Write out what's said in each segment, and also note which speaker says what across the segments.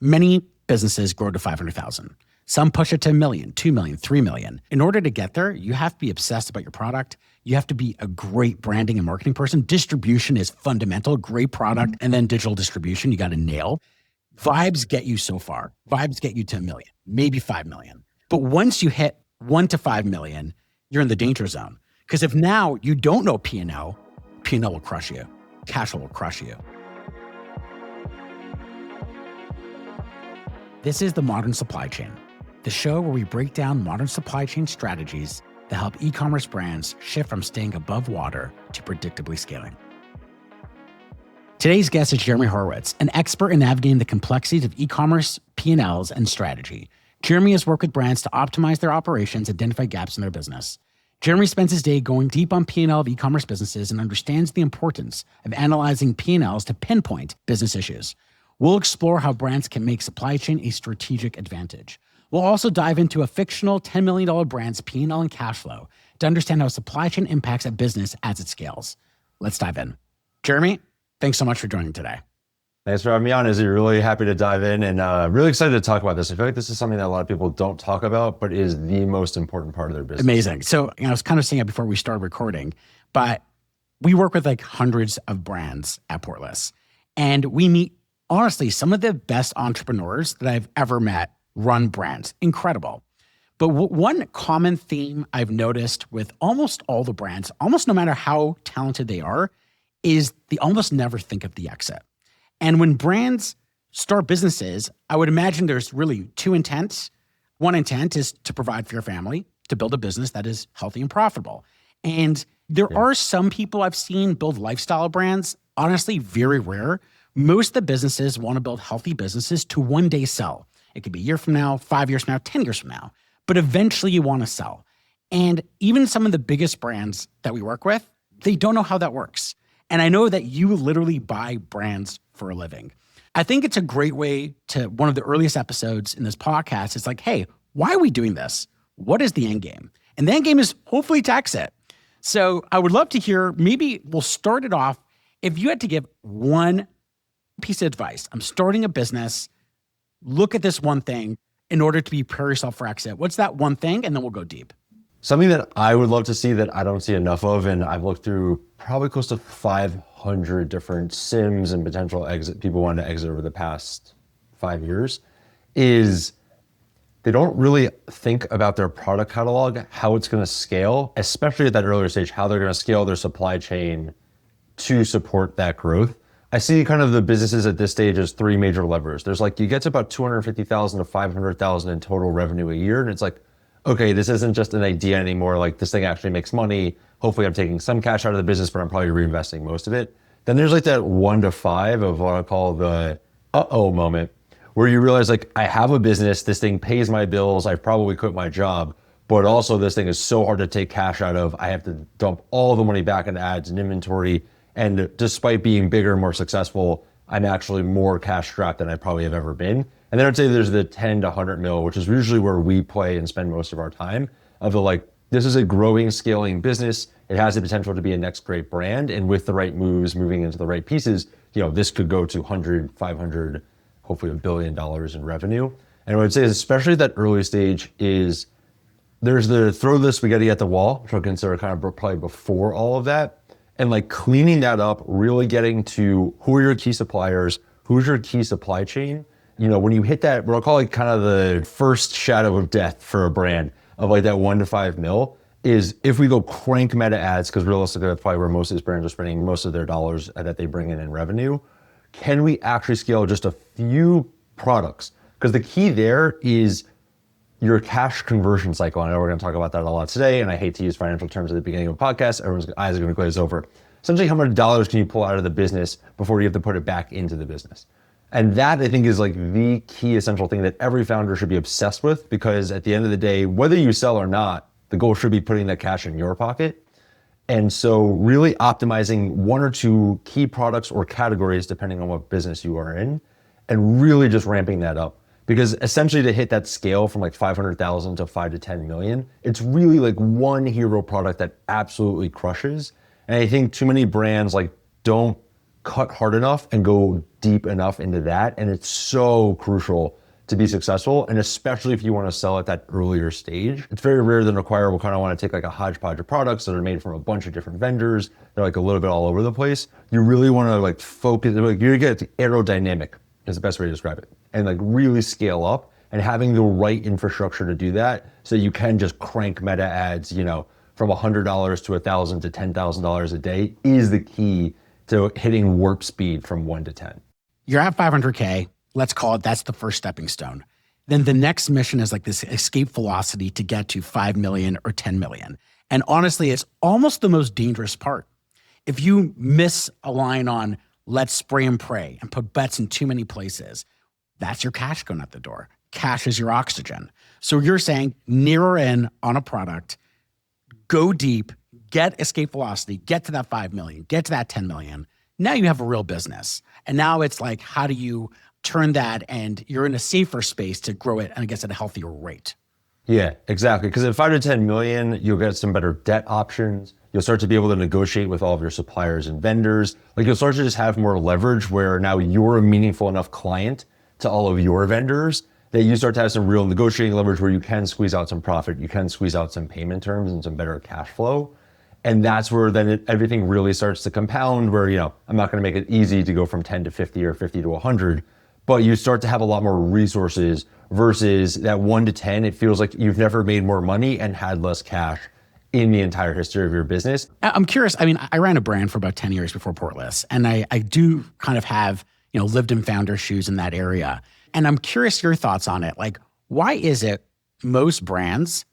Speaker 1: Many businesses grow to 500,000. Some push it to 1 million, 2 million, 3 million. In order to get there, you have to be obsessed about your product. You have to be a great branding and marketing person. Distribution is fundamental, great product, and then digital distribution, you got to nail. Vibes get you so far. Vibes get you to 1 million, maybe 5 million. But once you hit 1 to 5 million, you're in the danger zone. Because if now you don't know P&L will crush you. Cash flow will crush you. This is The Modern Supply Chain, the show where we break down modern supply chain strategies that help e-commerce brands shift from staying above water to predictably scaling. Today's guest is Jeremy Horowitz, an expert in navigating the complexities of e-commerce, P&Ls, and strategy. Jeremy has worked with brands to optimize their operations, identify gaps in their business. Jeremy spends his day going deep on P&L of e-commerce businesses and understands the importance of analyzing P&Ls to pinpoint business issues. We'll explore how brands can make supply chain a strategic advantage. We'll also dive into a fictional $10 million brand's P&L and cash flow to understand how supply chain impacts a business as it scales. Let's dive in. Jeremy, thanks so much for joining today.
Speaker 2: Thanks for having me on, Izzy. Really happy to dive in and really excited to talk about this. I feel like this is something that a lot of people don't talk about, but is the most important part of their business.
Speaker 1: Amazing. So I was kind of saying it before we started recording, but we work with like hundreds of brands at Portless, and we meet, honestly, some of the best entrepreneurs that I've ever met run brands. Incredible. But one common theme I've noticed with almost all the brands, almost no matter how talented they are, is they almost never think of the exit. And when brands start businesses, I would imagine there's really two intents. One intent is to provide for your family, to build a business that is healthy and profitable. And there are some people I've seen build lifestyle brands, honestly, very rare. Most of the businesses want to build healthy businesses to one day sell. It could be a year from now, 5 years from now, 10 years from now, but eventually you want to sell. And even some of the biggest brands that we work with, they don't know how that works. And I know that you literally buy brands for a living. I think it's a great way to, one of the earliest episodes in this podcast is like, hey, why are we doing this? What is the end game? And the end game is hopefully to exit. So I would love to hear, maybe we'll start it off. If you had to give one piece of advice, I'm starting a business, look at this one thing in order to prepare yourself for exit. What's that one thing? And then we'll go deep.
Speaker 2: Something that I would love to see that I don't see enough of, and I've looked through probably close to 500 different SIMs and potential exit people wanting to exit over the past 5 years, is they don't really think about their product catalog, how it's going to scale, especially at that earlier stage, how they're going to scale their supply chain to support that growth. I see kind of the businesses at this stage as three major levers. There's like, you get to about 250,000 to 500,000 in total revenue a year. And it's like, okay, this isn't just an idea anymore. Like, this thing actually makes money. Hopefully I'm taking some cash out of the business, but I'm probably reinvesting most of it. Then there's like that 1 to 5 of what I call the uh-oh moment, where you realize like, I have a business, this thing pays my bills, I've probably quit my job, but also this thing is so hard to take cash out of. I have to dump all the money back into ads and inventory. And despite being bigger and more successful, I'm actually more cash strapped than I probably have ever been. And then I'd say there's the 10 to 100 mil, which is usually where we play and spend most of our time, of the like, this is a growing, scaling business. It has the potential to be a next great brand. And with the right moves, moving into the right pieces, this could go to 100, 500, hopefully $1 billion in revenue. And I would say, especially that early stage, is there's the throw the spaghetti at the wall, which I consider kind of probably before all of that. And like cleaning that up, really getting to who are your key suppliers, who's your key supply chain. When you hit that, what I'll call like kind of the first shadow of death for a brand of like that 1 to 5 mil, is if we go crank meta ads, because realistically that's probably where most of these brands are spending most of their dollars that they bring in revenue. Can we actually scale just a few products? Because the key there is your cash conversion cycle. I know we're going to talk about that a lot today, and I hate to use financial terms at the beginning of a podcast. Everyone's eyes are going to glaze over. Essentially, how much dollars can you pull out of the business before you have to put it back into the business? And that, I think, is like the key essential thing that every founder should be obsessed with, because at the end of the day, whether you sell or not, the goal should be putting that cash in your pocket. And so really optimizing 1 or 2 key products or categories, depending on what business you are in, and really just ramping that up. Because essentially to hit that scale from like 500,000 to 5 to 10 million, it's really like one hero product that absolutely crushes. And I think too many brands like don't cut hard enough and go deep enough into that. And it's so crucial to be successful. And especially if you want to sell at that earlier stage, it's very rare that an acquirer will kind of want to take like a hodgepodge of products that are made from a bunch of different vendors. They're like a little bit all over the place. You really want to like focus, like you get aerodynamic is the best way to describe it. And like really scale up and having the right infrastructure to do that. So you can just crank meta ads, you know, from $100 to $1,000 to $10,000 a day is the key to hitting warp speed from 1 to 10.
Speaker 1: You're at 500K. Let's call it, that's the first stepping stone. Then the next mission is like this escape velocity to get to 5 million or 10 million. And honestly, it's almost the most dangerous part. If you miss a line on let's spray and pray and put bets in too many places, that's your cash going out the door. Cash is your oxygen. So you're saying nearer in on a product, go deep, get escape velocity, get to that 5 million, get to that 10 million. Now you have a real business. And now it's like, how do you turn that and you're in a safer space to grow it, and I guess at a healthier rate?
Speaker 2: Yeah, exactly. Because at 5 to 10 million, you'll get some better debt options. You'll start to be able to negotiate with all of your suppliers and vendors. Like you'll start to just have more leverage where now you're a meaningful enough client to all of your vendors that you start to have some real negotiating leverage where you can squeeze out some profit, you can squeeze out some payment terms and some better cash flow. And that's where then everything really starts to compound where, you know, I'm not going to make it easy to go from 10 to 50 or 50 to 100, but you start to have a lot more resources versus that 1 to 10. It feels like you've never made more money and had less cash in the entire history of your business.
Speaker 1: I'm curious. I mean, I ran a brand for about 10 years before Portless, and I do kind of have, you know, lived in founder shoes in that area. And I'm curious your thoughts on it. Like, why is it most brands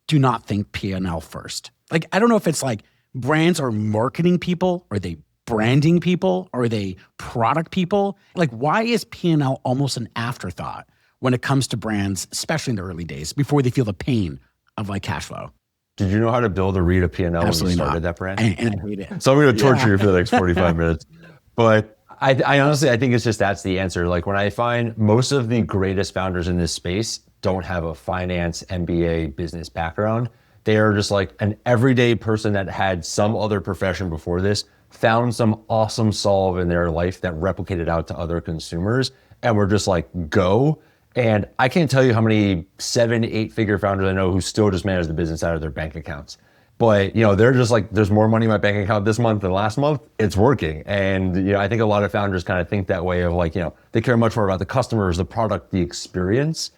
Speaker 1: do not think P&L first? Like, I don't know if it's like brands are marketing people, or they branding people, or are they product people? Like, why is P&L almost an afterthought when it comes to brands, especially in the early days, before they feel the pain of like cash flow?
Speaker 2: Did you know how to build or read a P&L when you started
Speaker 1: not.
Speaker 2: that brand?
Speaker 1: And I hate it.
Speaker 2: So I'm going to torture you for the next 45 minutes. But I honestly, I think it's just that's the answer. Like when I find most of the greatest founders in this space don't have a finance, MBA, business background. They are just like an everyday person that had some other profession before this, found some awesome solve in their life that replicated out to other consumers, and were just like, go. And I can't tell you how many 7, 8-figure founders I know who still just manage the business out of their bank accounts. But, you know, they're just like, there's more money in my bank account this month than last month. It's working. And, you know, I think a lot of founders kind of think that way of like, you know, they care much more about the customers, the product, the experience.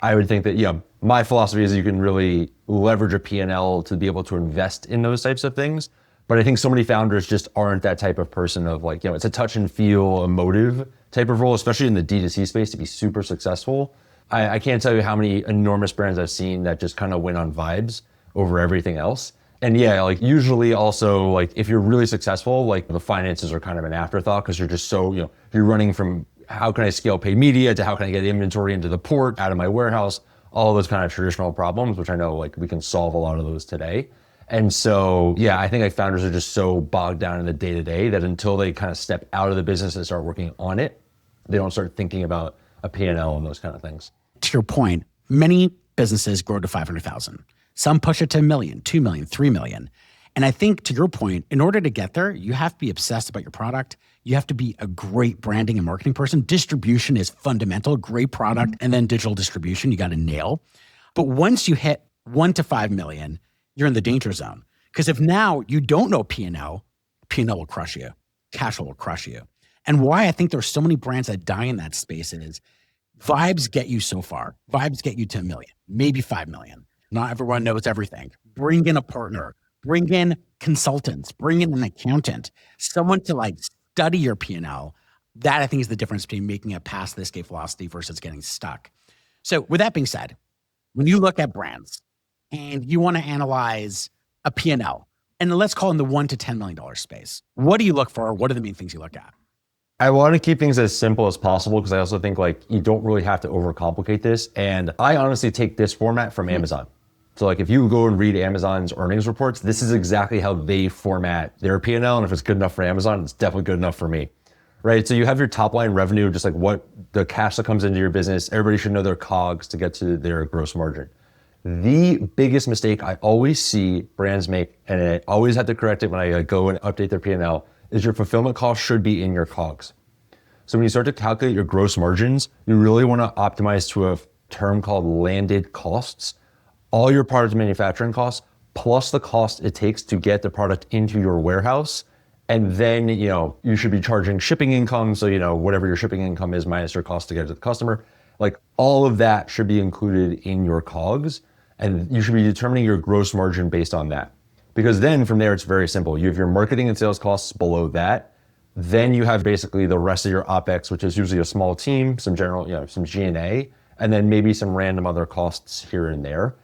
Speaker 2: I would think that, you know, my philosophy is you can really leverage a P&L to be able to invest in those types of things. But I think so many founders just aren't that type of person of like, you know, it's a touch and feel, emotive type of role, especially in the D2C space to be super successful. I can't tell you how many enormous brands I've seen that just kind of win on vibes over everything else. And yeah, like usually also like if you're really successful, like the finances are kind of an afterthought because you're just so, you know, you're running from how can I scale paid media to how can I get inventory into the port, out of my warehouse, all those kind of traditional problems, which I know like we can solve a lot of those today. And so, yeah, I think like founders are just so bogged down in the day-to-day that until they kind of step out of the business and start working on it, they don't start thinking about a P&L and those kind of things.
Speaker 1: To your point, many businesses grow to 500,000. Some push it to 1 million, 2 million, 3 million. And I think to your point, in order to get there, you have to be obsessed about your product. You have to be a great branding and marketing person. Distribution is fundamental, great product, and then digital distribution, you got to nail. But once you hit 1 to 5 million, you're in the danger zone. Because if now you don't know P&L will crush you. Cash flow will crush you. And why I think there's so many brands that die in that space is vibes get you so far. Vibes get you to 1 million, maybe 5 million. Not everyone knows everything. Bring in a partner, bring in consultants, bring in an accountant, someone to like study your P&L. That I think is the difference between making it past the escape velocity versus getting stuck. So with that being said, when you look at brands and you want to analyze a P&L, and let's call it in the $1 to $10 million space, what do you look for? What are the main things you look at?
Speaker 2: I want to keep things as simple as possible because I also think like you don't really have to overcomplicate this. And I honestly take this format from Amazon. So like if you go and read Amazon's earnings reports, this is exactly how they format their P&L. And if it's good enough for Amazon, it's definitely good enough for me, right? So you have your top line revenue, just like what the cash that comes into your business. Everybody should know their COGS to get to their gross margin. The biggest mistake I always see brands make, and I always have to correct it when I go and update their P&L, is your fulfillment cost should be in your COGS. So when you start to calculate your gross margins, you really want to optimize to a term called landed costs. All your product manufacturing costs, plus the cost it takes to get the product into your warehouse. And then, you should be charging shipping income. So, whatever your shipping income is minus your cost to get it to the customer, like all of that should be included in your COGS. And you should be determining your gross margin based on that. Because then from there, it's very simple. You have your marketing and sales costs below that. Then you have basically the rest of your OpEx, which is usually a small team, some general, some G&A, and then maybe some random other costs here and there.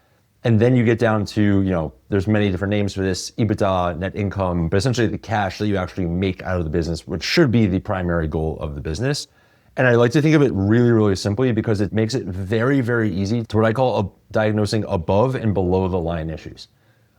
Speaker 2: And then you get down to, there's many different names for this, EBITDA, net income, but essentially the cash that you actually make out of the business, which should be the primary goal of the business. And I like to think of it really, really simply because it makes it very, very easy to what I call diagnosing above and below the line issues.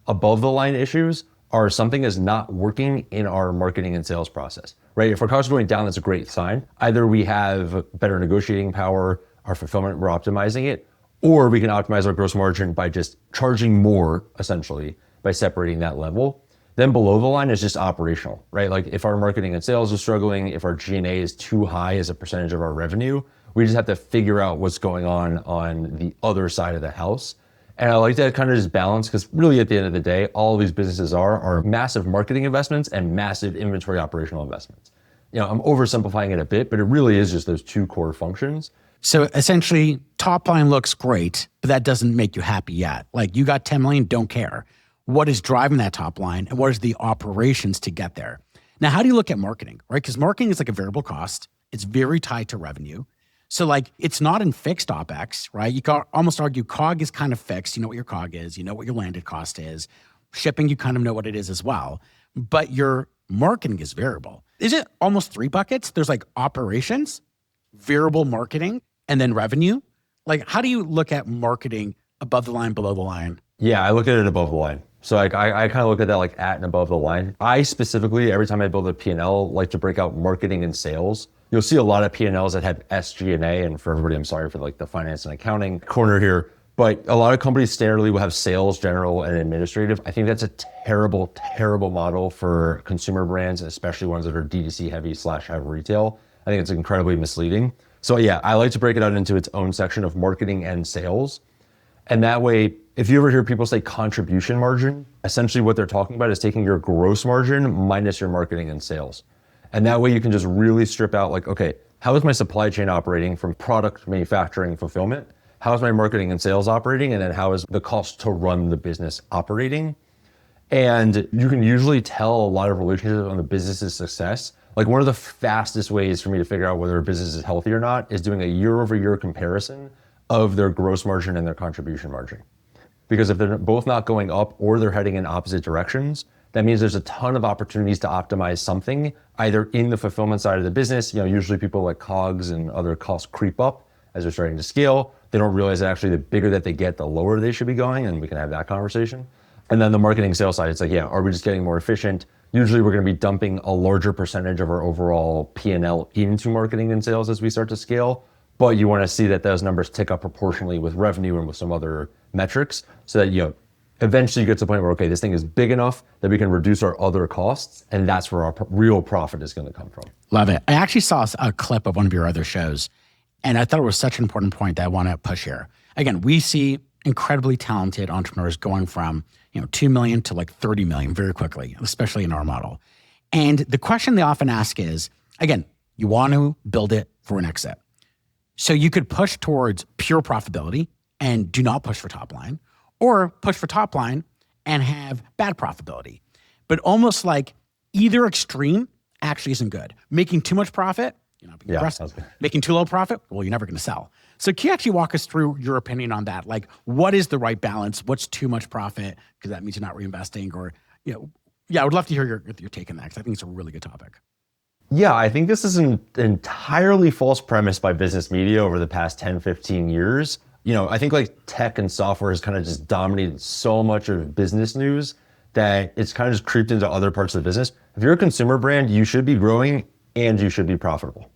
Speaker 2: Above the line issues are something is not working in our marketing and sales process, right? If our costs are going down, that's a great sign. Either we have better negotiating power, our fulfillment, we're optimizing it, or we can optimize our gross margin by just charging more, essentially, by separating that level. Then below the line is just operational, right? Like if our marketing and sales is struggling, if our G&A is too high as a percentage of our revenue, we just have to figure out what's going on the other side of the house. And I like that kind of just balance because really at the end of the day, all of these businesses are massive marketing investments and massive inventory operational investments. I'm oversimplifying it a bit, but it really is just those two core functions.
Speaker 1: So essentially, top line looks great, but that doesn't make you happy yet. Like you got 10 million, don't care. What is driving that top line and what is the operations to get there? Now, how do you look at marketing, right? Because marketing is like a variable cost. It's very tied to revenue. So like it's not in fixed OpEx, right? You can almost argue COG is kind of fixed. You know what your COG is. You know what your landed cost is. Shipping, you kind of know what it is as well. But your marketing is variable. Is it almost three buckets? There's like operations, variable marketing, and then revenue. Like how do you look at marketing above the line, below the line?
Speaker 2: Yeah, I look at it above the line. So like I kind of look at that like at and above the line. I specifically, every time I build a P&L, like to break out marketing and sales. You'll see a lot of P&Ls that have SG&A, and for everybody, I'm sorry for like the finance and accounting corner here, but a lot of companies standardly will have sales, general, and administrative. I think that's a terrible, terrible model for consumer brands, especially ones that are D2C heavy / have retail. I think it's incredibly misleading. So yeah, I like to break it out into its own section of marketing and sales. And that way, if you ever hear people say contribution margin, essentially what they're talking about is taking your gross margin minus your marketing and sales. And that way you can just really strip out like, okay, how is my supply chain operating from product manufacturing fulfillment? How is my marketing and sales operating? And then how is the cost to run the business operating? And you can usually tell a lot of relationships on the business's success. Like one of the fastest ways for me to figure out whether a business is healthy or not is doing a year-over-year comparison of their gross margin and their contribution margin. Because if they're both not going up or they're heading in opposite directions, that means there's a ton of opportunities to optimize something, either in the fulfillment side of the business. Usually people like COGS and other costs creep up as they're starting to scale. They don't realize that actually the bigger that they get, the lower they should be going, and we can have that conversation. And then the marketing sales side, it's like, yeah, are we just getting more efficient? Usually we're going to be dumping a larger percentage of our overall P&L into marketing and sales as we start to scale. But you want to see that those numbers tick up proportionally with revenue and with some other metrics so that, eventually you get to the point where, okay, this thing is big enough that we can reduce our other costs. And that's where our real profit is going to come from.
Speaker 1: Love it. I actually saw a clip of one of your other shows, and I thought it was such an important point that I want to push here. Again, we see incredibly talented entrepreneurs going from 2 million to like 30 million very quickly, especially in our model. And the question they often ask is, again, you want to build it for an exit. So you could push towards pure profitability and do not push for top line, or push for top line and have bad profitability. But almost like either extreme actually isn't good. Making too much profit, you're not being aggressive. Making too low profit, well, you're never going to sell. So can you actually walk us through your opinion on that? Like, what is the right balance? What's too much profit? Because that means you're not reinvesting, or, I would love to hear your take on that, because I think it's a really good topic.
Speaker 2: Yeah, I think this is an entirely false premise by business media over the past 10, 15 years. I think like tech and software has kind of just dominated so much of business news that it's kind of just creeped into other parts of the business. If you're a consumer brand, you should be growing and you should be profitable.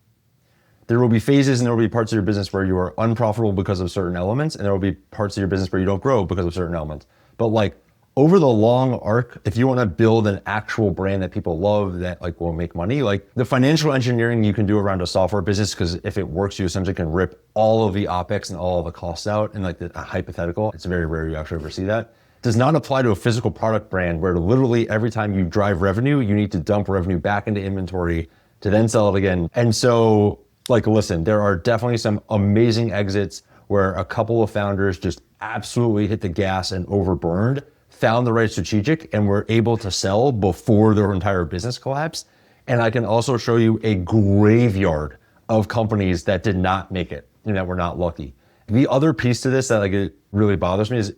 Speaker 2: There will be phases and there will be parts of your business where you are unprofitable because of certain elements, and there will be parts of your business where you don't grow because of certain elements. But like over the long arc, if you want to build an actual brand that people love that like will make money, like the financial engineering you can do around a software business, because if it works, you essentially can rip all of the OpEx and all of the costs out. And like a hypothetical, it's very rare you actually ever see that. Does not apply to a physical product brand where literally every time you drive revenue, you need to dump revenue back into inventory to then sell it again. And so like, listen, there are definitely some amazing exits where a couple of founders just absolutely hit the gas and overburned, found the right strategic, and were able to sell before their entire business collapsed. And I can also show you a graveyard of companies that did not make it and that were not lucky. The other piece to this that like it really bothers me is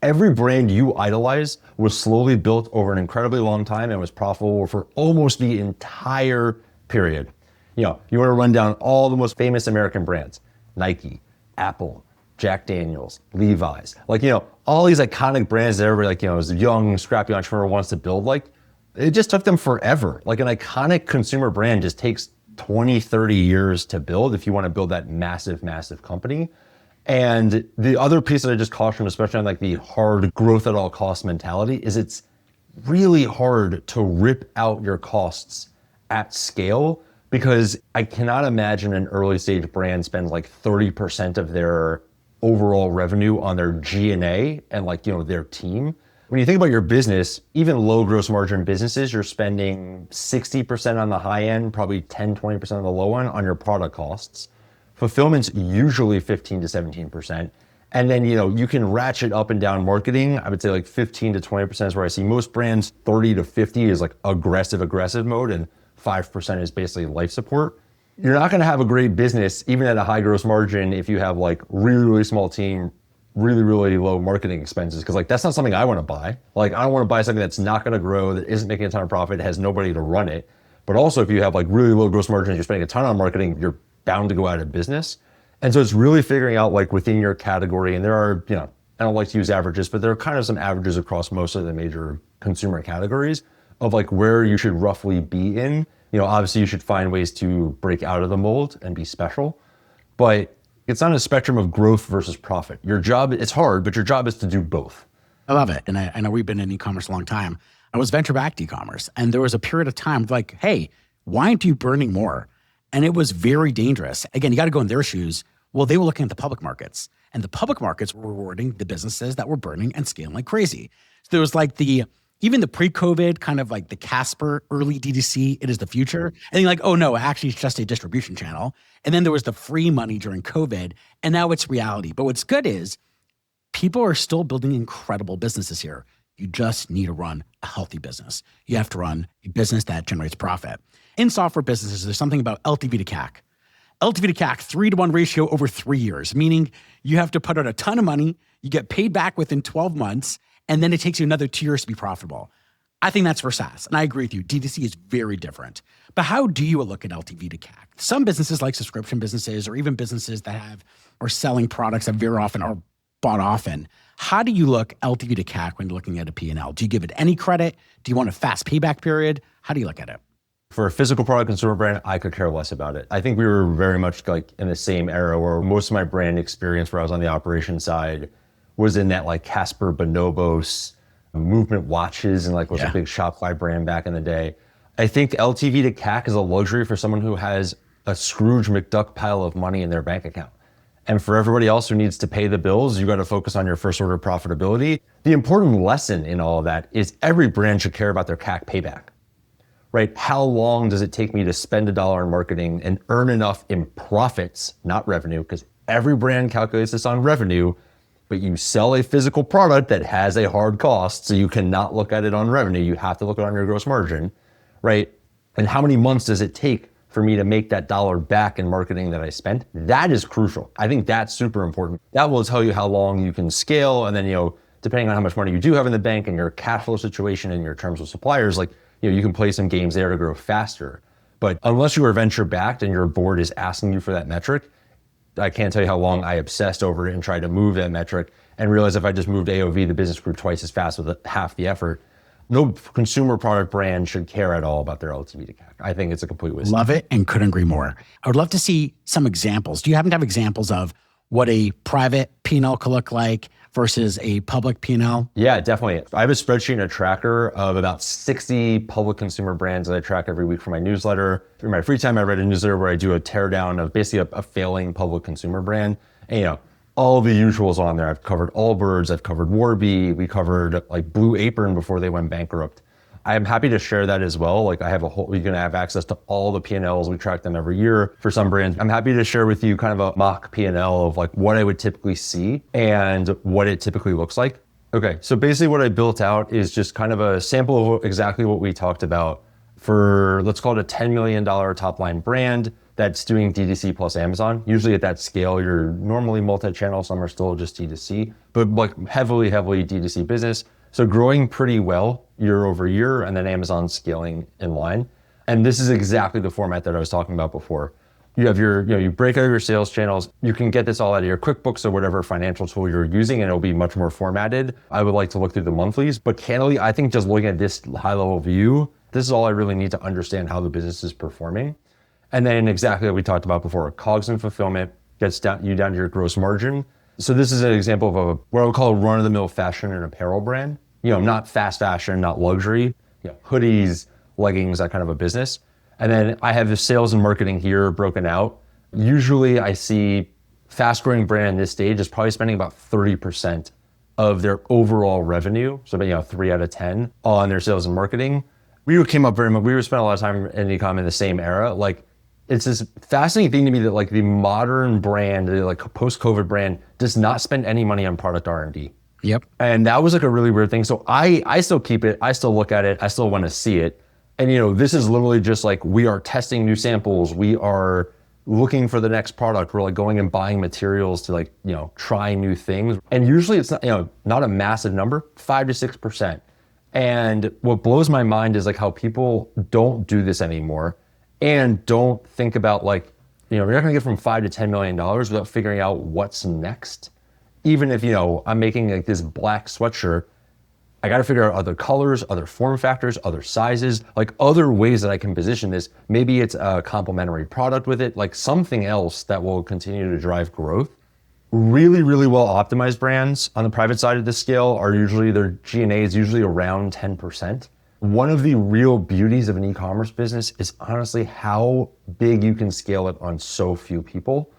Speaker 2: every brand you idolize was slowly built over an incredibly long time and was profitable for almost the entire period. You know, you want to run down all the most famous American brands, Nike, Apple, Jack Daniels, Levi's, like, you know, all these iconic brands that everybody like, you know, as a young, scrappy entrepreneur wants to build, like, it just took them forever. Like an iconic consumer brand just takes 20, 30 years to build if you want to build that massive, massive company. And the other piece that I just caution, especially on like the hard growth at all costs mentality, is it's really hard to rip out your costs at scale, because I cannot imagine an early stage brand spends like 30% of their overall revenue on their G&A and like, you know, their team. When you think about your business, even low gross margin businesses, you're spending 60% on the high end, probably 10, 20% on the low end on your product costs. Fulfillment's usually 15 to 17%. And then, you know, you can ratchet up and down marketing. I would say like 15 to 20% is where I see most brands. 30 to 50 is like aggressive mode, and 5% is basically life support. You're not going to have a great business, even at a high gross margin, if you have like really small team, really low marketing expenses. Because like, that's not something I want to buy. Like, I don't want to buy something that's not going to grow, that isn't making a ton of profit, has nobody to run it. But also, if you have like really low gross margins, you're spending a ton on marketing, you're bound to go out of business. And so it's really figuring out like within your category, and there are, you know, I don't like to use averages, but there are kind of some averages across most of the major consumer categories of like where you should roughly be in. You know, obviously you should find ways to break out of the mold and be special, but it's on a spectrum of growth versus profit. Your job, it's hard, but your job is to do both.
Speaker 1: I love it. And I know we've been in e-commerce a long time. I was venture-backed e-commerce, and there was a period of time like, hey, why aren't you burning more? And it was very dangerous. Again, you got to go in their shoes. Well, they were looking at the public markets, and the public markets were rewarding the businesses that were burning and scaling like crazy. So there was like even the pre-COVID kind of like the Casper early DTC, it is the future. And you're like, oh no, actually it's just a distribution channel. And then there was the free money during COVID, and now it's reality. But what's good is people are still building incredible businesses here. You just need to run a healthy business. You have to run a business that generates profit. In software businesses, there's something about LTV to CAC. LTV to CAC, 3-to-1 ratio over 3 years, meaning you have to put out a ton of money, you get paid back within 12 months, and then it takes you another 2 years to be profitable. I think that's for SaaS, and I agree with you. DTC is very different. But how do you look at LTV to CAC? Some businesses like subscription businesses, or even businesses that are selling products that very often are bought often. How do you look LTV to CAC when looking at a P&L? Do you give it any credit? Do you want a fast payback period? How do you look at it?
Speaker 2: For a physical product consumer brand, I could care less about it. I think we were very much like in the same era where most of my brand experience where I was on the operations side was in that like Casper, Bonobos, Movement watches, and like was a big Shopify brand back in the day. I think LTV to CAC is a luxury for someone who has a Scrooge McDuck pile of money in their bank account. And for everybody else who needs to pay the bills, you got to focus on your first order profitability. The important lesson in all of that is every brand should care about their CAC payback, right? How long does it take me to spend $1 in marketing and earn enough in profits, not revenue, because every brand calculates this on revenue, but you sell a physical product that has a hard cost, so you cannot look at it on revenue. You have to look at it on your gross margin, right? And how many months does it take for me to make that dollar back in marketing that I spent? That is crucial. I think that's super important. That will tell you how long you can scale. And then, you know, depending on how much money you do have in the bank and your cash flow situation and your terms with suppliers, like, you know, you can play some games there to grow faster. But unless you are venture backed and your board is asking you for that metric, I can't tell you how long I obsessed over it and tried to move that metric and realized if I just moved AOV, the business grew twice as fast with half the effort. No consumer product brand should care at all about their LTV to CAC. I think it's a complete waste.
Speaker 1: Love it and couldn't agree more. I would love to see some examples. Do you happen to have examples of what a private P&L could look like? versus a public P&L?
Speaker 2: Yeah, definitely. I have a spreadsheet and a tracker of about 60 public consumer brands that I track every week for my newsletter. In my free time, I write a newsletter where I do a teardown of basically a failing public consumer brand. And, all the usuals on there. I've covered Allbirds, I've covered Warby, we covered like Blue Apron before they went bankrupt. I'm happy to share that as well. Like I have you're gonna have access to all the P&Ls. We track them every year for some brands. I'm happy to share with you kind of a mock P&L of like what I would typically see and what it typically looks like. Okay, so basically what I built out is just kind of a sample of exactly what we talked about for, let's call it a $10 million top line brand that's doing DTC plus Amazon. Usually at that scale, you're normally multi-channel, some are still just DTC, but like heavily DTC business. So growing pretty well year over year, and then Amazon scaling in line. And this is exactly the format that I was talking about before. You have you break out your sales channels. You can get this all out of your QuickBooks or whatever financial tool you're using, and it'll be much more formatted. I would like to look through the monthlies, but candidly, I think just looking at this high level view, this is all I really need to understand how the business is performing. And then exactly what we talked about before, COGS and fulfillment gets down to your gross margin. So this is an example of what I would call a run-of-the-mill fashion and apparel brand. Not fast fashion, not luxury, hoodies, leggings, that kind of a business. And then I have the sales and marketing here broken out. Usually I see fast-growing brand in this stage is probably spending about 30% of their overall revenue, so 3 out of 10 on their sales and marketing. We were spending a lot of time in e-com in the same era. Like, it's this fascinating thing to me that like the modern brand, the like post-COVID brand, does not spend any money on product R&D.
Speaker 1: Yep.
Speaker 2: And that was like a really weird thing. So I still keep it, I still look at it, I still want to see it. And this is literally just like, we are testing new samples, we are looking for the next product, we're like going and buying materials to like, try new things. And usually it's not, not a massive number, 5 to 6%. And what blows my mind is like how people don't do this anymore and don't think about like, you're not gonna get from $5 to $10 million without figuring out what's next. Even if, I'm making like this black sweatshirt, I got to figure out other colors, other form factors, other sizes, like other ways that I can position this. Maybe it's a complementary product with it, like something else that will continue to drive growth. Really, really well optimized brands on the private side of the scale are usually, their G&A is usually around 10%. One of the real beauties of an e-commerce business is honestly how big you can scale it on so few people.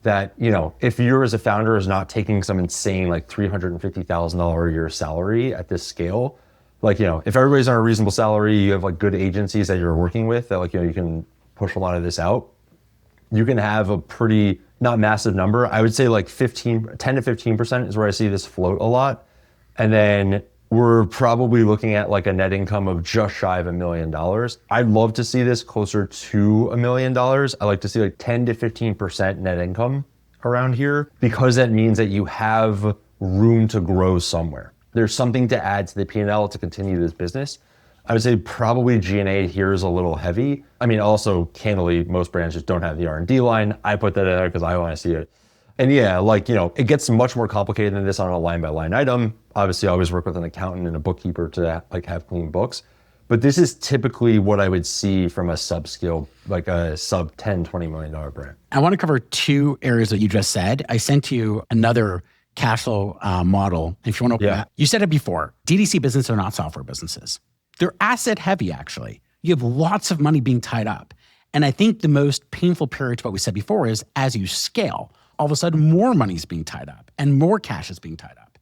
Speaker 2: That, if you're as a founder is not taking some insane like $350,000 a year salary at this scale, like, if everybody's on a reasonable salary, you have like good agencies that you're working with that like, you can push a lot of this out, you can have a pretty, not massive number. I would say like 10 to 15% is where I see this float a lot. And then we're probably looking at like a net income of just shy of $1 million. I'd love to see this closer to $1 million. I like to see like 10 to 15% net income around here, because that means that you have room to grow somewhere. There's something to add to the P&L to continue this business. I would say probably G&A here is a little heavy. I mean, also candidly, most brands just don't have the R&D line. I put that in there because I want to see it. And yeah, like, it gets much more complicated than this on a line by line item. Obviously I always work with an accountant and a bookkeeper to like have clean books, but this is typically what I would see from a subscale, like a sub $10, $20 million brand.
Speaker 1: I want to cover 2 areas that you just said. I sent you another cash flow model. If you want to open that, you said it before, DTC businesses are not software businesses. They're asset heavy, actually. You have lots of money being tied up. And I think the most painful period to what we said before is as you scale, all of a sudden more money is being tied up and more cash is being tied up.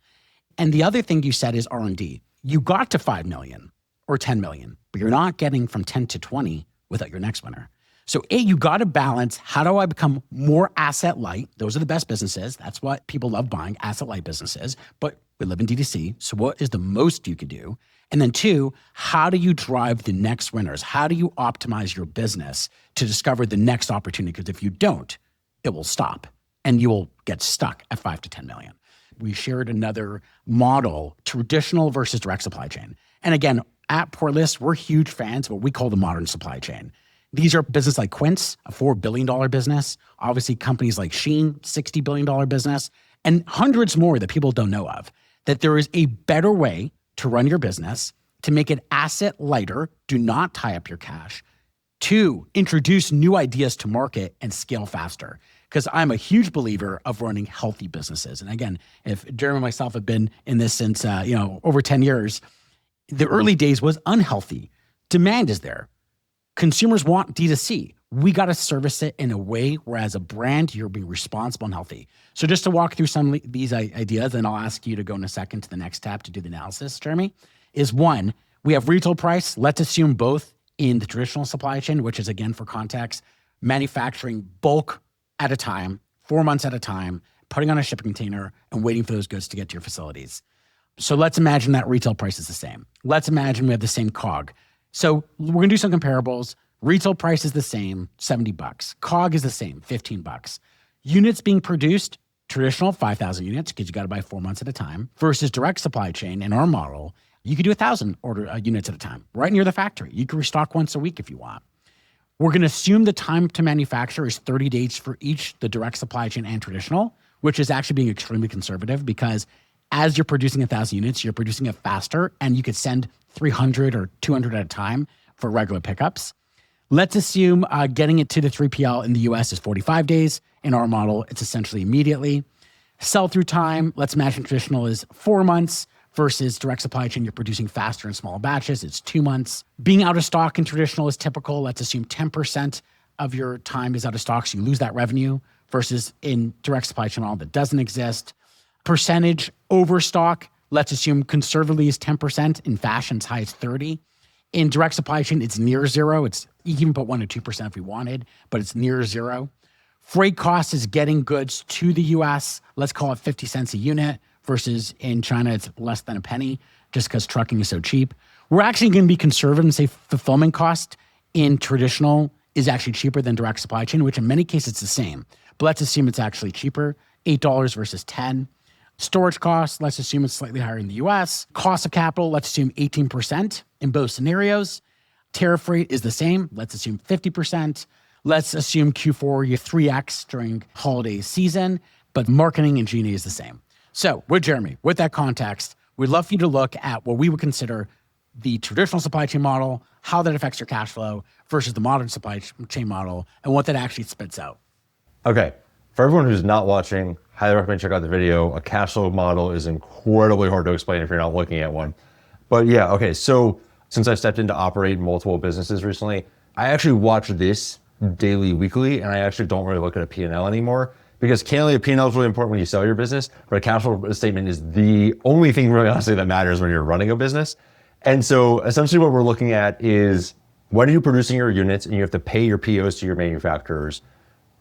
Speaker 1: And the other thing you said is R&D. You got to 5 million or 10 million, but you're not getting from 10 to 20 without your next winner. So you got to balance, how do I become more asset light? Those are the best businesses. That's what people love buying, asset light businesses. But we live in DTC, so what is the most you could do? And then 2, how do you drive the next winners? How do you optimize your business to discover the next opportunity? Because if you don't, it will stop and you will get stuck at 5 to 10 million. We shared another model, traditional versus direct supply chain. And again, at Portless, we're huge fans of what we call the modern supply chain. These are businesses like Quince, a $4 billion business. Obviously, companies like Shein, $60 billion business, and hundreds more that people don't know of. That there is a better way to run your business, to make it asset lighter, do not tie up your cash, 2, introduce new ideas to market and scale faster. because I'm a huge believer of running healthy businesses. And again, if Jeremy and myself have been in this since, over 10 years, the early days was unhealthy. Demand is there. Consumers want D2C. We got to service it in a way where as a brand, you're being responsible and healthy. So just to walk through some of these ideas, and I'll ask you to go in a second to the next tab to do the analysis, Jeremy, is one, we have retail price. Let's assume both in the traditional supply chain, which is, again, for context, manufacturing bulk at a time, 4 months at a time, putting on a shipping container and waiting for those goods to get to your facilities. So let's imagine that retail price is the same. Let's imagine we have the same COG. So we're going to do some comparables. Retail price is the same, $70. COG is the same, $15. Units being produced, traditional 5,000 units, because you got to buy 4 months at a time, versus direct supply chain in our model, you could do 1,000 units at a time, right near the factory. You can restock once a week if you want. We're going to assume the time to manufacture is 30 days for each, the direct supply chain and traditional, which is actually being extremely conservative because as you're producing 1,000 units, you're producing it faster and you could send 300 or 200 at a time for regular pickups. Let's assume getting it to the 3PL in the US is 45 days. In our model, it's essentially immediately. Sell-through time, let's imagine traditional is 4 months versus direct supply chain, you're producing faster in small batches, it's 2 months. Being out of stock in traditional is typical. Let's assume 10% of your time is out of stock, so you lose that revenue versus in direct supply chain model that doesn't exist. Percentage overstock, let's assume conservatively is 10%, in fashion it's high as 30. In direct supply chain, it's near zero. You can even put 1 to 2% if we wanted, but it's near zero. Freight cost is getting goods to the US, let's call it 50 cents a unit, versus in China, it's less than a penny, just because trucking is so cheap. We're actually going to be conservative and say fulfillment cost in traditional is actually cheaper than direct supply chain, which in many cases it's the same. But let's assume it's actually cheaper, $8 versus 10. Storage costs, let's assume it's slightly higher in the US. Cost of capital, let's assume 18% in both scenarios. Tariff rate is the same, let's assume 50%. Let's assume Q4, you 3X during holiday season, but marketing and G&A is the same. So with Jeremy, with that context, we'd love for you to look at what we would consider the traditional supply chain model, how that affects your cash flow versus the modern supply chain model, and what that actually spits out.
Speaker 2: Okay, for everyone who's not watching, highly recommend check out the video. A cash flow model is incredibly hard to explain if you're not looking at one. But yeah, okay, so since I stepped in to operate multiple businesses recently, I actually watch this daily, weekly, and I actually don't really look at a P&L anymore because candidly, a P&L is really important when you sell your business, but a cash flow statement is the only thing really honestly that matters when you're running a business. And so essentially what we're looking at is when are you producing your units and you have to pay your POs to your manufacturers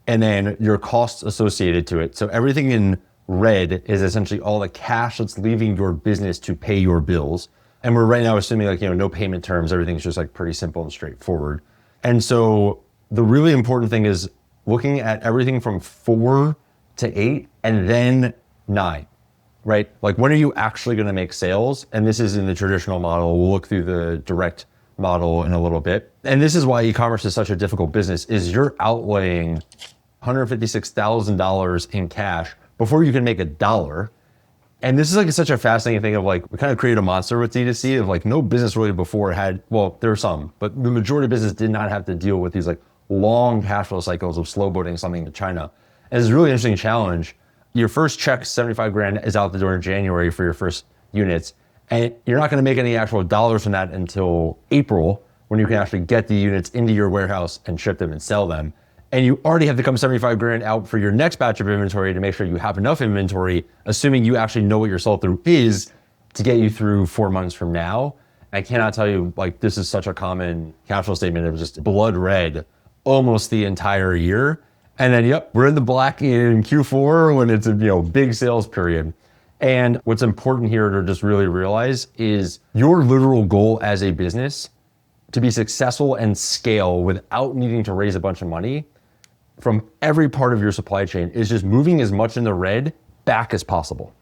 Speaker 2: and then your costs associated to it. So everything in red is essentially all the cash that's leaving your business to pay your bills. And we're right now assuming no payment terms, everything's just pretty simple and straightforward. And so the really important thing is looking at everything from 4 to 8 and then 9, right? Like when are you actually going to make sales? And this is in the traditional model. We'll look through the direct model in a little bit. And this is why e-commerce is such a difficult business is you're outlaying $156,000 in cash before you can make $1. And this is such a fascinating thing of we kind of created a monster with D2C of no business really before had, well, there were some, but the majority of business did not have to deal with these long cash flow cycles of slow boating something to China. And it's a really interesting challenge. Your first check, 75 grand, is out the door in January for your first units. And you're not going to make any actual dollars from that until April when you can actually get the units into your warehouse and ship them and sell them. And you already have to come 75 grand out for your next batch of inventory to make sure you have enough inventory, assuming you actually know what your sold through is to get you through 4 months from now. I cannot tell you, this is such a common cash flow statement. It was just blood red almost the entire year. And then, yep, we're in the black in Q4 when it's a big sales period. And what's important here to just really realize is your literal goal as a business to be successful and scale without needing to raise a bunch of money from every part of your supply chain is just moving as much in the red back as possible.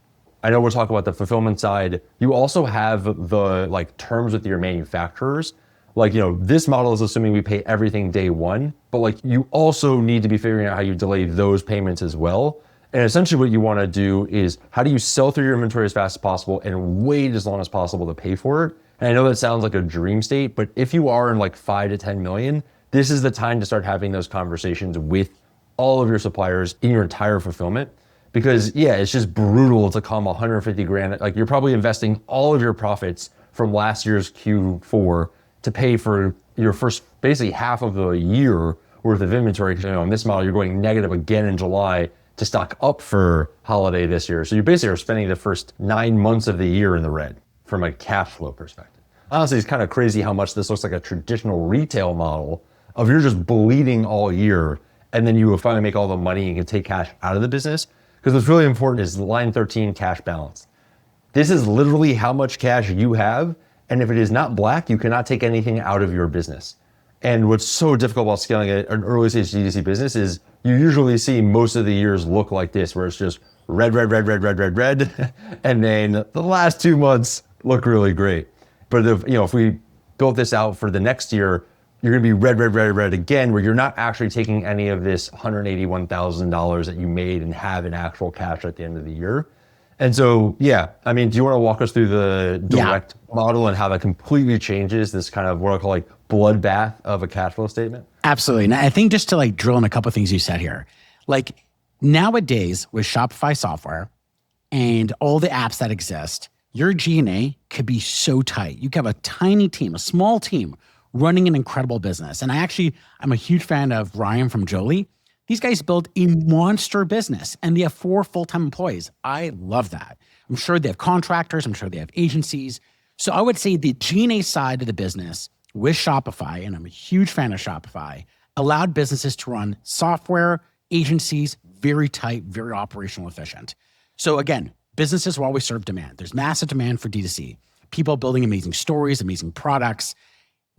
Speaker 2: I know we're talking about the fulfillment side. You also have the terms with your manufacturers. This model is assuming we pay everything day one, but you also need to be figuring out how you delay those payments as well. And essentially what you want to do is how do you sell through your inventory as fast as possible and wait as long as possible to pay for it? And I know that sounds like a dream state, but if you are in 5 to 10 million, this is the time to start having those conversations with all of your suppliers in your entire fulfillment. Because yeah, it's just brutal to come 150 grand. Like you're probably investing all of your profits from last year's Q4 to pay for your first basically half of the year worth of inventory. You know, in this model, you're going negative again in July to stock up for holiday this year. So you basically are spending the first 9 months of the year in the red from a cash flow perspective. Honestly, it's kind of crazy how much this looks like a traditional retail model of you're just bleeding all year and then you will finally make all the money and can take cash out of the business. Because what's really important is line 13, cash balance. This is literally how much cash you have. And if it is not black, you cannot take anything out of your business. And what's so difficult about scaling an early stage D2C business is you usually see most of the years look like this, where it's just red, red, red, red, red, red, red. And then the last 2 months look really great. But if we built this out for the next year, you're gonna be red, red, red, red again, where you're not actually taking any of this $181,000 that you made and have in actual cash at the end of the year. And so, yeah, I mean, do you want to walk us through the direct model and how that completely changes this kind of what I call like bloodbath of a cash flow statement?
Speaker 1: Absolutely. And I think just to like drill in a couple of things you said here, like nowadays with Shopify software and all the apps that exist, your G&A could be so tight. You could have a tiny team, a small team running an incredible business. And I'm a huge fan of Ryan from Jolie. These guys built a monster business and they have 4 full-time employees. I love that. I'm sure they have contractors. I'm sure they have agencies. So I would say the G&A side of the business with Shopify, and I'm a huge fan of Shopify, allowed businesses to run software, agencies, very tight, very operational efficient. So again, businesses will always serve demand. There's massive demand for D2C. People building amazing stories, amazing products.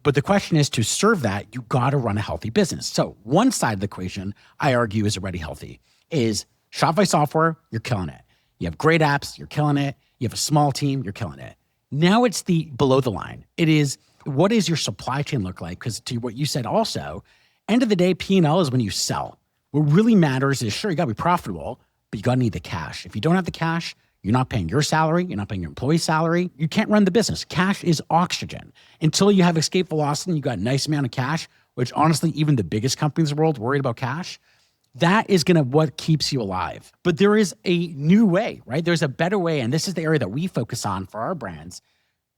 Speaker 1: But the question is, to serve that, you got to run a healthy business. So one side of the equation, I argue, is already healthy, is Shopify software, you're killing it. You have great apps, you're killing it. You have a small team, you're killing it. Now it's the below the line. It is, what does your supply chain look like? Because to what you said also, end of the day, P&L is when you sell. What really matters is, sure, you got to be profitable, but you got to need the cash. If you don't have the cash, you're not paying your salary. You're not paying your employee's salary. You can't run the business. Cash is oxygen. Until you have escape velocity and you got a nice amount of cash, which honestly, even the biggest companies in the world worried about cash, that is what keeps you alive. But there is a new way, right? There's a better way. And this is the area that we focus on for our brands.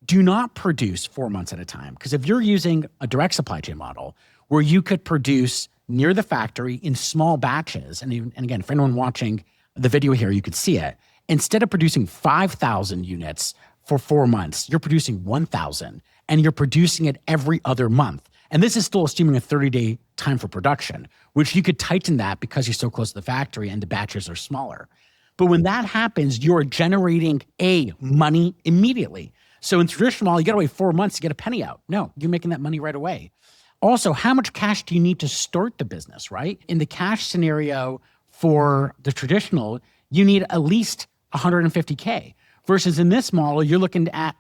Speaker 1: Do not produce 4 months at a time. Because if you're using a direct supply chain model where you could produce near the factory in small batches, and again, for anyone watching the video here, you could see it. Instead of producing 5,000 units for 4 months, you're producing 1,000 and you're producing it every other month. And this is still assuming a 30-day time for production, which you could tighten that because you're so close to the factory and the batches are smaller. But when that happens, you're generating money immediately. So in traditional model, you got to wait 4 months to get a penny out. No, you're making that money right away. Also, how much cash do you need to start the business, right? In the cash scenario for the traditional, you need at least $150K versus in this model, you're looking at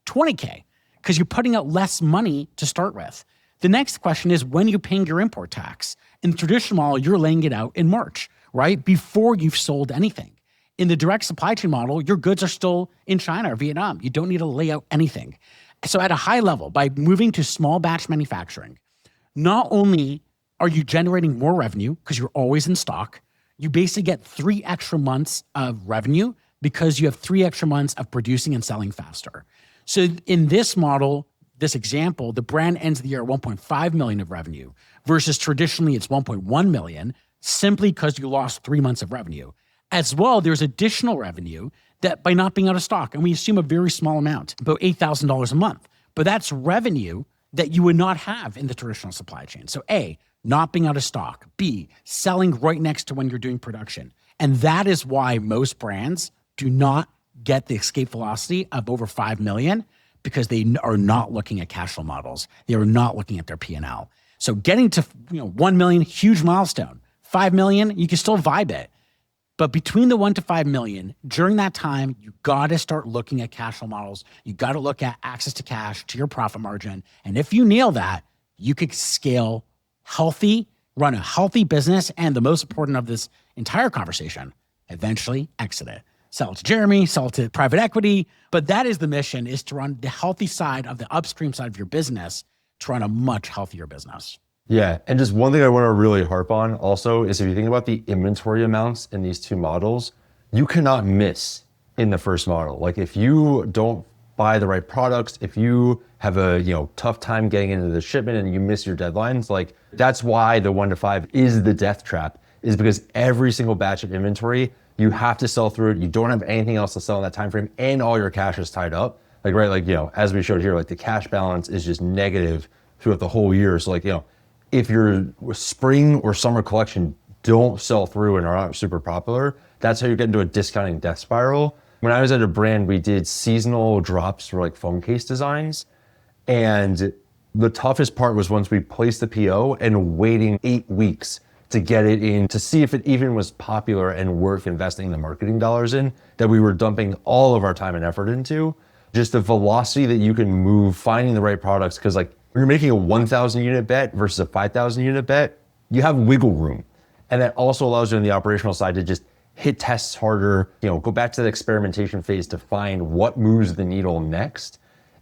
Speaker 1: $20K because you're putting out less money to start with. The next question is, when are you paying your import tax? In the traditional model, you're laying it out in March, right? Before you've sold anything. In the direct supply chain model, your goods are still in China or Vietnam. You don't need to lay out anything. So at a high level, by moving to small batch manufacturing, not only are you generating more revenue because you're always in stock, you basically get 3 extra months of revenue because you have 3 extra months of producing and selling faster. So in this model, this example, the brand ends the year at 1.5 million of revenue versus traditionally it's 1.1 million simply because you lost 3 months of revenue. As well, there's additional revenue that by not being out of stock, and we assume a very small amount, about $8,000 a month, but that's revenue that you would not have in the traditional supply chain. So A, not being out of stock. B, selling right next to when you're doing production. And that is why most brands do not get the escape velocity of over 5 million because they are not looking at cash flow models. They are not looking at their P&L. So getting to 1 million, huge milestone. 5 million, you can still vibe it. But between the 1 to 5 million, during that time, you got to start looking at cash flow models. You got to look at access to cash, to your profit margin. And if you nail that, you could scale healthy, run a healthy business, and the most important of this entire conversation, eventually exit it. Sell it to Jeremy, sell it to private equity. But that is the mission, is to run the healthy side of the upstream side of your business to run a much healthier business.
Speaker 2: Yeah. And just one thing I want to really harp on also is if you think about the inventory amounts in these two models, you cannot miss in the first model. Like if you don't buy the right products, if you have a tough time getting into the shipment and you miss your deadlines, like that's why the 1 to 5 is the death trap, is because every single batch of inventory, you have to sell through it. You don't have anything else to sell in that time frame, and all your cash is tied up. Like, right, like, as we showed here, like the cash balance is just negative throughout the whole year. So like, if your spring or summer collection don't sell through and are not super popular, that's how you get into a discounting death spiral. When I was at a brand, we did seasonal drops for like phone case designs. And the toughest part was once we placed the PO and waiting 8 weeks to get it in to see if it even was popular and worth investing the marketing dollars in, that we were dumping all of our time and effort into. Just the velocity that you can move, finding the right products, because like when you're making a 1,000 unit bet versus a 5,000 unit bet, you have wiggle room. And that also allows you on the operational side to just hit tests harder, go back to the experimentation phase to find what moves the needle next.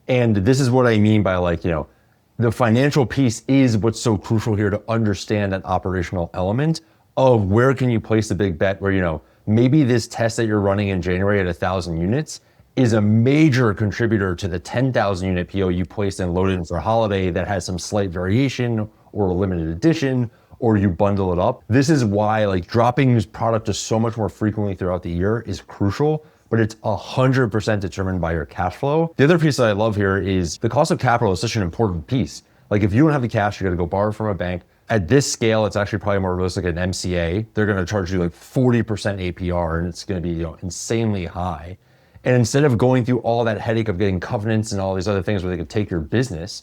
Speaker 2: And this is what I mean by like, the financial piece is what's so crucial here to understand that operational element of where can you place the big bet where, maybe this test that you're running in January at 1,000 units is a major contributor to the 10,000 unit PO you placed and loaded in for a holiday that has some slight variation or a limited edition, or you bundle it up. This is why like dropping this product just so much more frequently throughout the year is crucial, but it's 100% determined by your cash flow. The other piece that I love here is the cost of capital is such an important piece. Like if you don't have the cash, you gotta go borrow from a bank. At this scale, it's actually probably more realistic an MCA. They're gonna charge you like 40% APR and it's gonna be insanely high. And instead of going through all that headache of getting covenants and all these other things where they could take your business,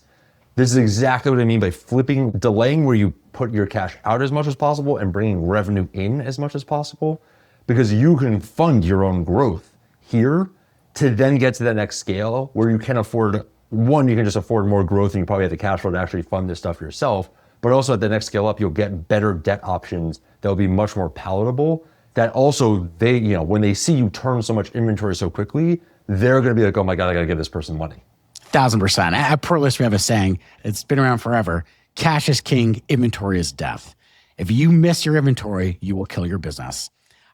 Speaker 2: this is exactly what I mean by delaying where you put your cash out as much as possible and bringing revenue in as much as possible, because you can fund your own growth here to then get to that next scale where you can afford, one, you can just afford more growth and you probably have the cash flow to actually fund this stuff yourself, but also at the next scale up, you'll get better debt options that will be much more palatable. That also when they see you turn so much inventory so quickly, they're gonna be like, oh my God, I gotta give this person money.
Speaker 1: 1,000%. At Portless, we have a saying, it's been around forever: cash is king, inventory is death. If you miss your inventory, you will kill your business.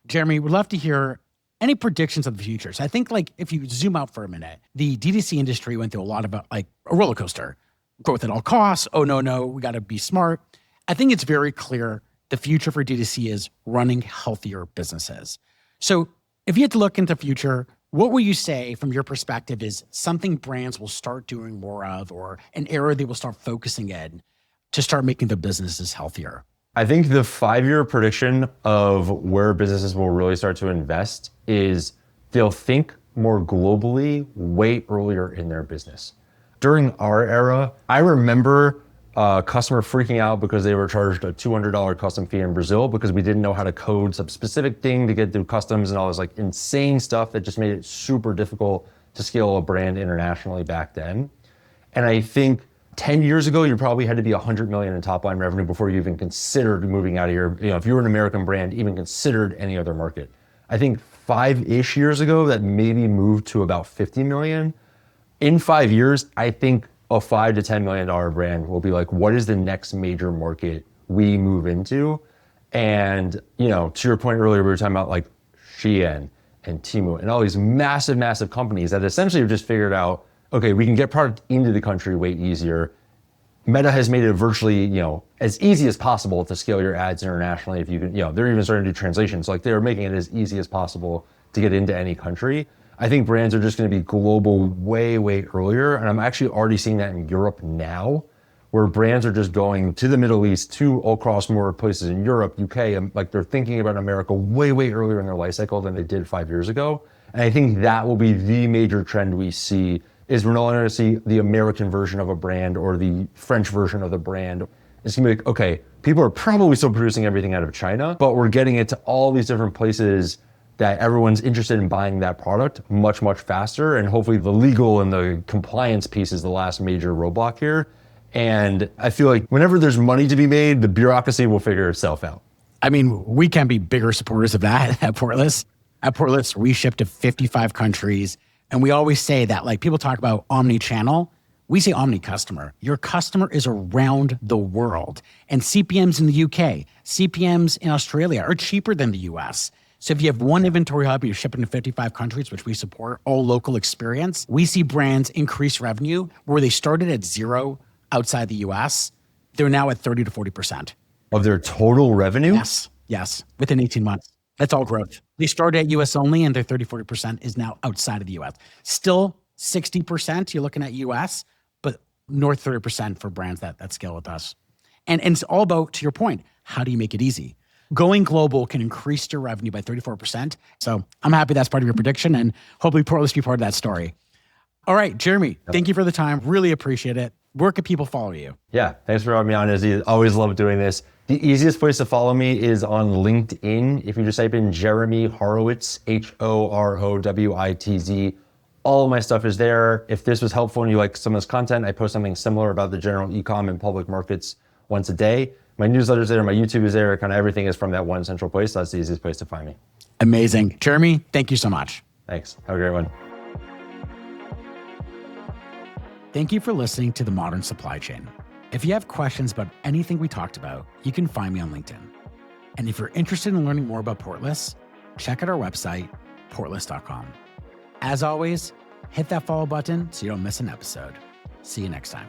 Speaker 1: Jeremy, we'd love to hear any predictions of the future. So I think like if you zoom out for a minute, the D2C industry went through a lot of like a roller coaster. Growth at all costs. Oh, no, we gotta be smart. I think it's very clear the future for D2C is running healthier businesses. So if you had to look into the future, what will you say from your perspective is something brands will start doing more of, or an area they will start focusing in to start making their businesses healthier?
Speaker 2: I think the 5-year prediction of where businesses will really start to invest is they'll think more globally way earlier in their business. During our era, I remember a customer freaking out because they were charged a $200 custom fee in Brazil because we didn't know how to code some specific thing to get through customs and all this like insane stuff that just made it super difficult to scale a brand internationally back then. And I think 10 years ago, you probably had to be 100 million in top line revenue before you even considered moving out of your, if you were an American brand, even considered any other market. I think 5-ish years ago, that maybe moved to about 50 million. In 5 years, I think a $5 to $10 million brand will be like, what is the next major market we move into? And, to your point earlier, we were talking about like Shein and Temu and all these massive, massive companies that essentially have just figured out, okay, we can get product into the country way easier. Meta has made it virtually, as easy as possible to scale your ads internationally. If you can, they're even starting to do translations. Like they're making it as easy as possible to get into any country. I think brands are just going to be global way, way earlier. And I'm actually already seeing that in Europe now, where brands are just going to the Middle East, to across more places in Europe, UK, and like they're thinking about America way, way earlier in their life cycle than they did 5 years ago. And I think that will be the major trend we see, is we're no longer going to see the American version of a brand or the French version of the brand. It's going to be like, okay, people are probably still producing everything out of China, but we're getting it to all these different places that everyone's interested in buying that product much, much faster. And hopefully the legal and the compliance piece is the last major roadblock here. And I feel like whenever there's money to be made, the bureaucracy will figure itself out.
Speaker 1: I mean, we can be bigger supporters of that at Portless. At Portless, we ship to 55 countries. And we always say that, like, people talk about omni-channel. We say omni customer. Your customer is around the world. And CPMs in the UK, CPMs in Australia are cheaper than the US. So if you have one inventory hub and you're shipping to 55 countries, which we support, all local experience, we see brands increase revenue where they started at 0 outside the US. They're now at 30 to 40%.
Speaker 2: Of their total revenue?
Speaker 1: Yes, within 18 months. That's all growth. They started at US only and their 30, 40% is now outside of the US. Still 60% you're looking at US, but north 30% for brands that scale with us. And it's all about, to your point, how do you make it easy? Going global can increase your revenue by 34%. So I'm happy that's part of your prediction and hopefully Portless be part of that story. All right, Jeremy, thank you for the time. Really appreciate it. Where can people follow you?
Speaker 2: Yeah, thanks for having me on, Izzy. Always love doing this. The easiest place to follow me is on LinkedIn. If you just type in Jeremy Horowitz, Horowitz, all of my stuff is there. If this was helpful and you like some of this content, I post something similar about the general e-com and public markets once a day. My newsletter's there, my YouTube is there, kind of everything is from that one central place. That's the easiest place to find me.
Speaker 1: Amazing. Jeremy, thank you so much.
Speaker 2: Thanks. Have a great one.
Speaker 1: Thank you for listening to The Modern Supply Chain. If you have questions about anything we talked about, you can find me on LinkedIn. And if you're interested in learning more about Portless, check out our website, portless.com. As always, hit that follow button so you don't miss an episode. See you next time.